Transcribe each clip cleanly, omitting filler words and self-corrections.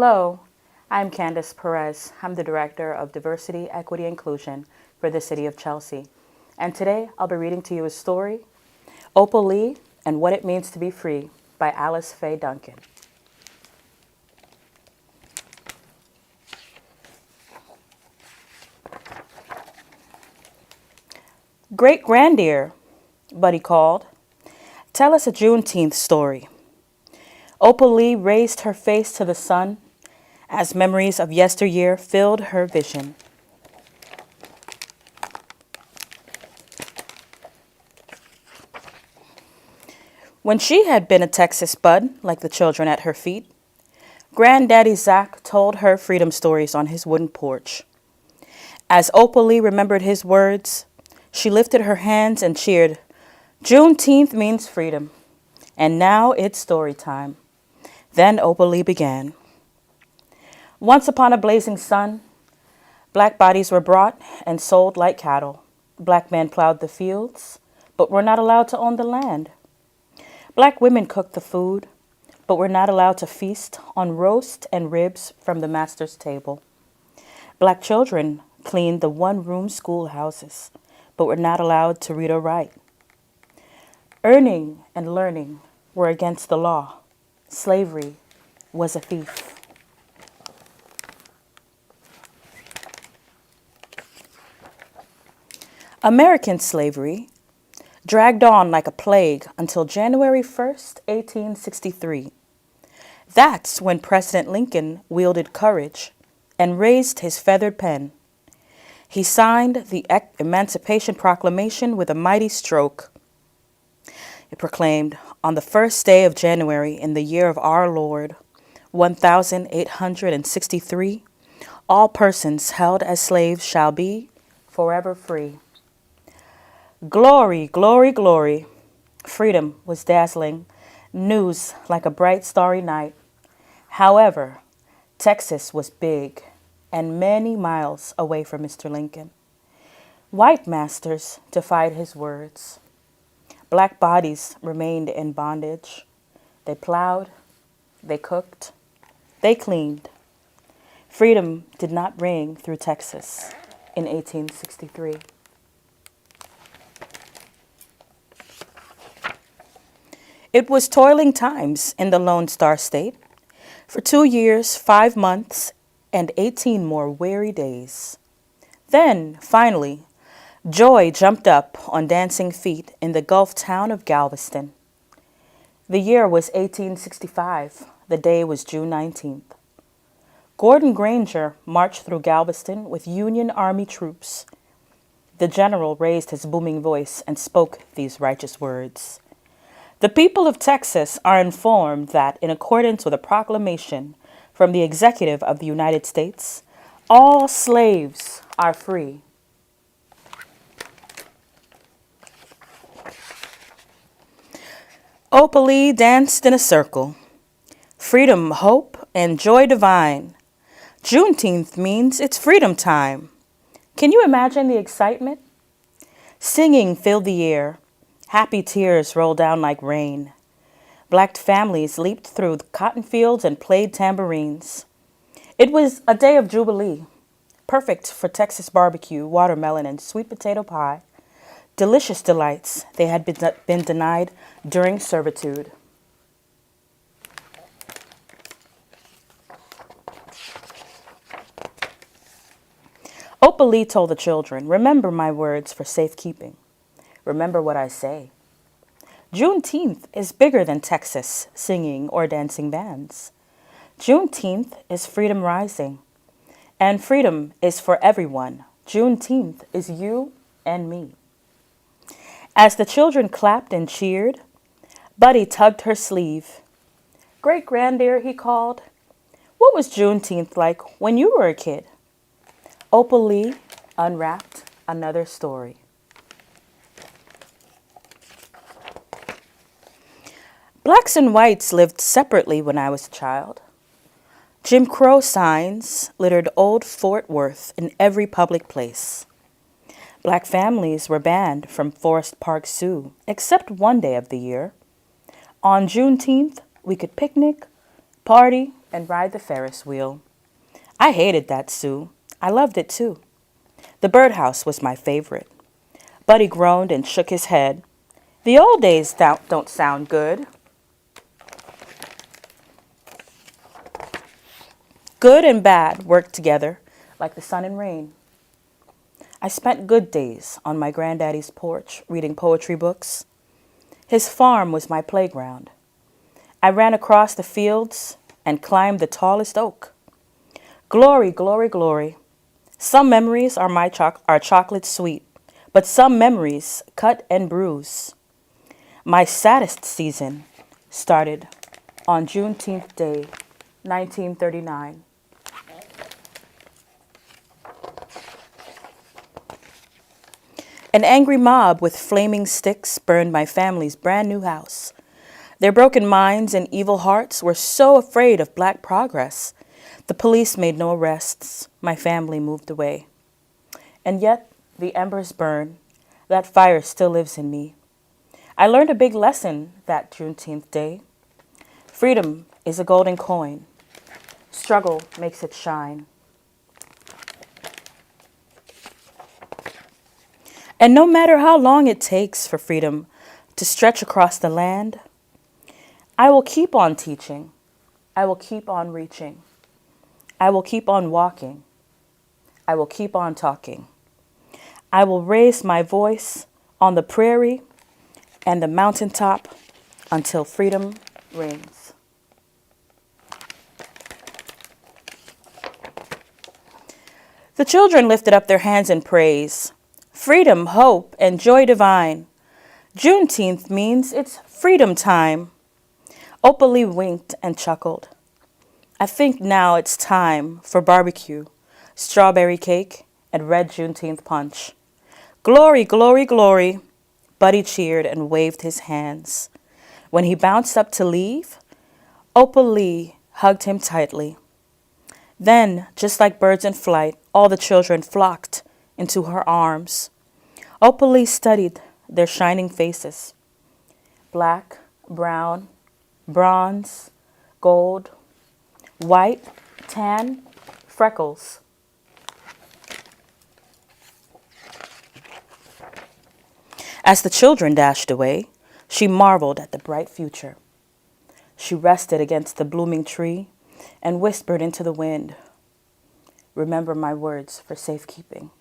Hello, I'm Candace Perez. I'm the Director of Diversity, Equity, Inclusion for the City of Chelsea. And today I'll be reading to you a story, Opal Lee and What It Means to Be Free by Alice Faye Duncan. Great granddear, Buddy called. Tell us a Juneteenth story. Opal Lee raised her face to the sun as memories of yesteryear filled her vision. When she had been a Texas bud, like the children at her feet, Granddaddy Zach told her freedom stories on his wooden porch. As Opal Lee remembered his words, she lifted her hands and cheered, "Juneteenth means freedom, and now it's story time." Then Opal Lee began. Once upon a blazing sun, black bodies were brought and sold like cattle. Black men plowed the fields, but were not allowed to own the land. Black women cooked the food, but were not allowed to feast on roast and ribs from the master's table. Black children cleaned the one-room schoolhouses, but were not allowed to read or write. Earning and learning were against the law. Slavery was a thief. American slavery dragged on like a plague until January 1st, 1863. That's when President Lincoln wielded courage and raised his feathered pen. He signed the Emancipation Proclamation with a mighty stroke. It proclaimed, on the first day of January in the year of our Lord, 1863, all persons held as slaves shall be forever free. Glory, glory, glory. Freedom was dazzling, news like a bright starry night. However, Texas was big and many miles away from Mr. Lincoln. White masters defied his words. Black bodies remained in bondage. They plowed, they cooked, they cleaned. Freedom did not ring through Texas in 1863. It was toiling times in the Lone Star State. For 2 years, 5 months, and 18 more weary days. Then, finally, joy jumped up on dancing feet in the Gulf town of Galveston. The year was 1865. The day was June 19th. Gordon Granger marched through Galveston with Union Army troops. The general raised his booming voice and spoke these righteous words. The people of Texas are informed that, in accordance with a proclamation from the Executive of the United States, all slaves are free. Opal Lee danced in a circle. Freedom, hope, and joy divine. Juneteenth means it's freedom time. Can you imagine the excitement? Singing filled the air. Happy tears rolled down like rain. Black families leaped through the cotton fields and played tambourines. It was a day of jubilee, perfect for Texas barbecue, watermelon, and sweet potato pie. Delicious delights they had been denied during servitude. Opal Lee told the children, "Remember my words for safekeeping. Remember what I say. Juneteenth is bigger than Texas singing or dancing bands. Juneteenth is freedom rising, and freedom is for everyone. Juneteenth is you and me." As the children clapped and cheered, Buddy tugged her sleeve. "Great granddear," he called, "what was Juneteenth like when you were a kid?" Opal Lee unwrapped another story. Blacks and whites lived separately when I was a child. Jim Crow signs littered old Fort Worth in every public place. Black families were banned from Forest Park Zoo, except one day of the year. On Juneteenth, we could picnic, party, and ride the Ferris wheel. I hated that zoo. I loved it too. The birdhouse was my favorite. Buddy groaned and shook his head. The old days don't sound good. Good and bad worked together like the sun and rain. I spent good days on my granddaddy's porch reading poetry books. His farm was my playground. I ran across the fields and climbed the tallest oak. Glory, glory, glory. Some memories are chocolate sweet, but some memories cut and bruise. My saddest season started on Juneteenth Day, 1939. An angry mob with flaming sticks burned my family's brand new house. Their broken minds and evil hearts were so afraid of black progress. The police made no arrests. My family moved away. And yet, the embers burn. That fire still lives in me. I learned a big lesson that Juneteenth Day. Freedom is a golden coin. Struggle makes it shine. And no matter how long it takes for freedom to stretch across the land, I will keep on teaching. I will keep on reaching. I will keep on walking. I will keep on talking. I will raise my voice on the prairie and the mountaintop until freedom rings. The children lifted up their hands in praise. Freedom, hope, and joy divine. Juneteenth means it's freedom time. Opalee winked and chuckled. I think now it's time for barbecue, strawberry cake, and red Juneteenth punch. Glory, glory, glory. Buddy cheered and waved his hands. When he bounced up to leave, Opalee hugged him tightly. Then, just like birds in flight, all the children flocked into her arms. Opalee studied their shining faces. Black, brown, bronze, gold, white, tan, freckles. As the children dashed away, she marveled at the bright future. She rested against the blooming tree and whispered into the wind, "Remember my words for safekeeping.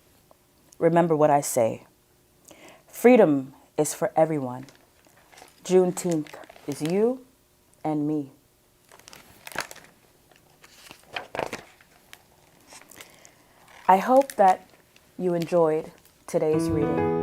Remember what I say. Freedom is for everyone. Juneteenth is you and me." I hope that you enjoyed today's reading.